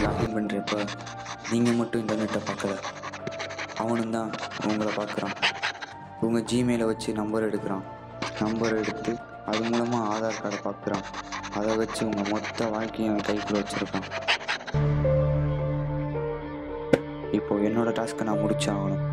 Login பண்ணுறப்ப நீங்கள் மட்டும் இன்டர்நெட்டை பார்க்கல, அவனும் தான் உங்களை பார்க்குறான். உங்கள் ஜிமெயிலை வச்சு நம்பர் எடுக்கிறான். நம்பர் எடுத்து அது மூலமாக ஆதார் கார்டை பார்க்குறான். அதை வச்சு உங்கள் மொத்த வாழ்க்கையை அவன் கைக்குள்ளே வச்சுருக்கான். இப்போது என்னோட டாஸ்க்கை நான் முடிச்சாகணும்.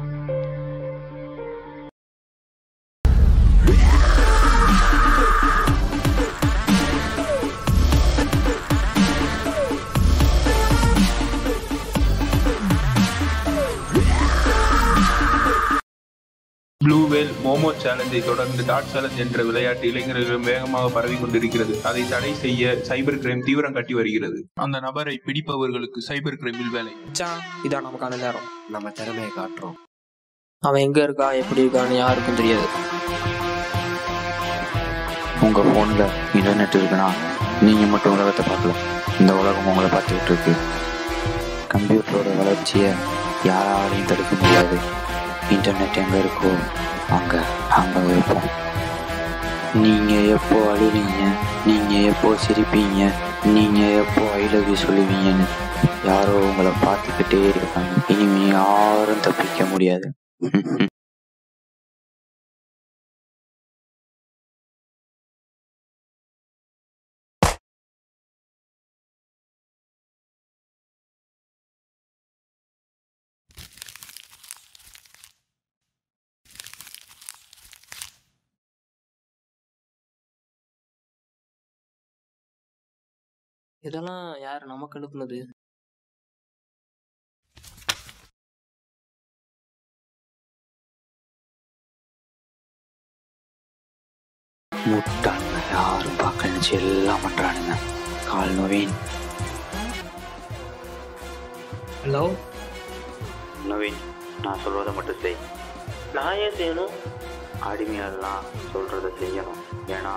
ப்ளூ வேல் மோமோ சேலஞ்சை தொடர்ந்து டாட் சேலஞ்ச் என்ற விளையாட்டு இளைஞர்களிடம் வேகமாக பரவி கொண்டிருக்கிறது. அதை தடை செய்ய சைபர் கிரைம் தீவிரம் கட்டி வருகிறது. அந்த நபரை பிடிப்பவர்களுக்கு சைபர் கிரைமில் வேலை. இதான் நமக்கான நேரம். நம்ம திறமையை காட்டுறோம். அவன் எங்க இருக்கா, எப்படி இருக்கான்னு யாருக்கும் தெரியாது. உங்கள் ஃபோனில் இன்டர்நெட் இருக்குன்னா நீங்கள் மட்டும் உலகத்தை பார்க்கல, இந்த உலகம் உங்களை பார்த்துக்கிட்டு இருக்கு. கம்ப்யூட்டரோட வளர்ச்சியை யாராலையும் தடுக்க முடியாது. இன்டர்நெட் எங்கே இருக்கோ அங்கே இருப்போம். நீங்கள் எப்போ அழுவீங்க, நீங்கள் எப்போ சிரிப்பீங்க, நீங்கள் எப்போ ஐ லவ் யூ சொல்லுவீங்கன்னு யாரோ உங்களை பார்த்துக்கிட்டே இருக்காங்க. இனிமே யாரும் தப்பிக்க முடியாது. இதெல்லாம் யார் நமக்கு அனுப்புனது? முட்டாளுங்க யாரும் பார்க்க நினைச்சு எல்லாம் பண்றானுங்க. கால் நவீன். ஹலோ நவீன், நான் சொல்றதை மட்டும் செய். நான் ஏன் செய்யணும்? அடிமையெல்லாம் சொல்றதை செய்யணும். ஏன்னா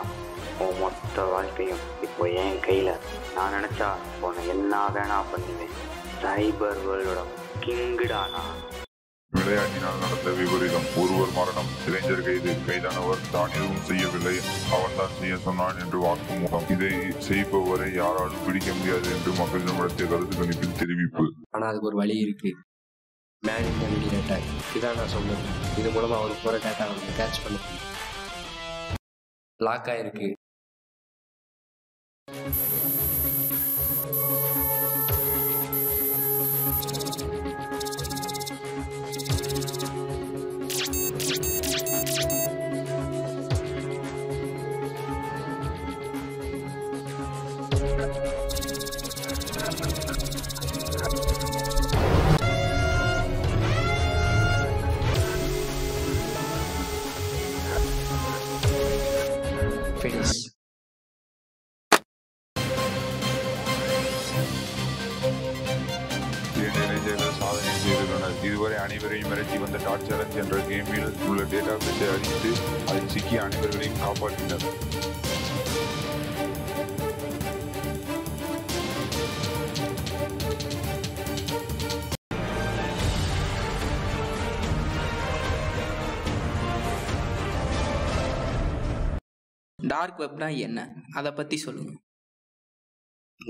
உன் மொத்த வாழ்க்கையும் இப்போ என் கையில். நான் நினச்சா உன்னை என்ன வேணா பண்ணுவேன். சைபர் வேர்ல்டோட கிங்குடானா. விளையாட்டினால் நடந்த விபரீதம். ஒருவர் மரணம், இளைஞர் கைது. கைதானவர் தான் எதுவும் செய்யவில்லை, அவன் தான் செய்ய சொன்னான் என்று வாக்குமூலம். இதை செய்பவரை யாராலும் பிடிக்க முடியாது என்று மக்களிடம் நடத்திய கருத்து கணிப்பில் தெரிவிப்பு. ஆனால் அதுக்கு ஒரு வழி இருக்கு. Man in the middle attack. இதான் நான் சொன்னேன். இது மூலமா அவருக்கு போகிற டேட்டா வந்து கேட்ச் பண்ண முடியும். லாக் ஆயிருக்கு. Finish. இளைஞர்கள் சாதனை செய்துள்ளனர். இதுவரை அனைவரையும் மிரட்டி வந்த டாட் சேலஞ்ச் என்ற கேமில் உள்ள டேட்டா பேஸை அழித்து அதில் சிக்கிய அனைவர்களையும் காப்பாற்றினர். டார்க் வெப்னா என்ன, அதை பத்தி சொல்லுங்க.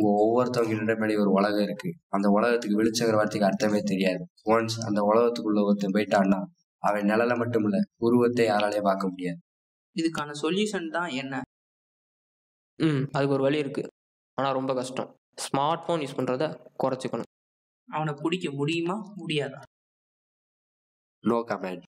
ஒவ்வொருத்தவங்க முன்னாடி ஒரு உலகம் இருக்கு. அந்த உலகத்துக்கு வெளிச்சங்கிற வார்த்தைக்கு அர்த்தமே தெரியாது. ஒன்ஸ் அந்த உலகத்துக்குள்ள ஒருத்தன் போயிட்டான்னா அவன் நிழலை மட்டும் இல்ல, உருவத்தை யாராலே பார்க்க முடியாது. இதுக்கான சொல்யூஷன் தான் என்ன? அதுக்கு ஒரு வழி இருக்கு, ஆனா ரொம்ப கஷ்டம். ஸ்மார்ட் போன் யூஸ் பண்றத குறைச்சிக்கணும். அவனை பிடிக்க முடியுமா, முடியாதா? No comment.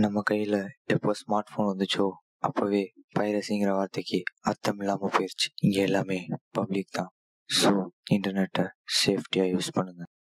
நம்ம கையில் எப்போ ஸ்மார்ட் ஃபோன் வந்துச்சோ அப்போவே பைரசிங்கிற வார்த்தைக்கு அர்த்தம் இல்லாமல் போயிடுச்சு. இங்கே எல்லாமே பப்ளிக் தான். ஸோ இன்டர்நெட்டை சேஃப்டியாக யூஸ் பண்ணுங்கள்.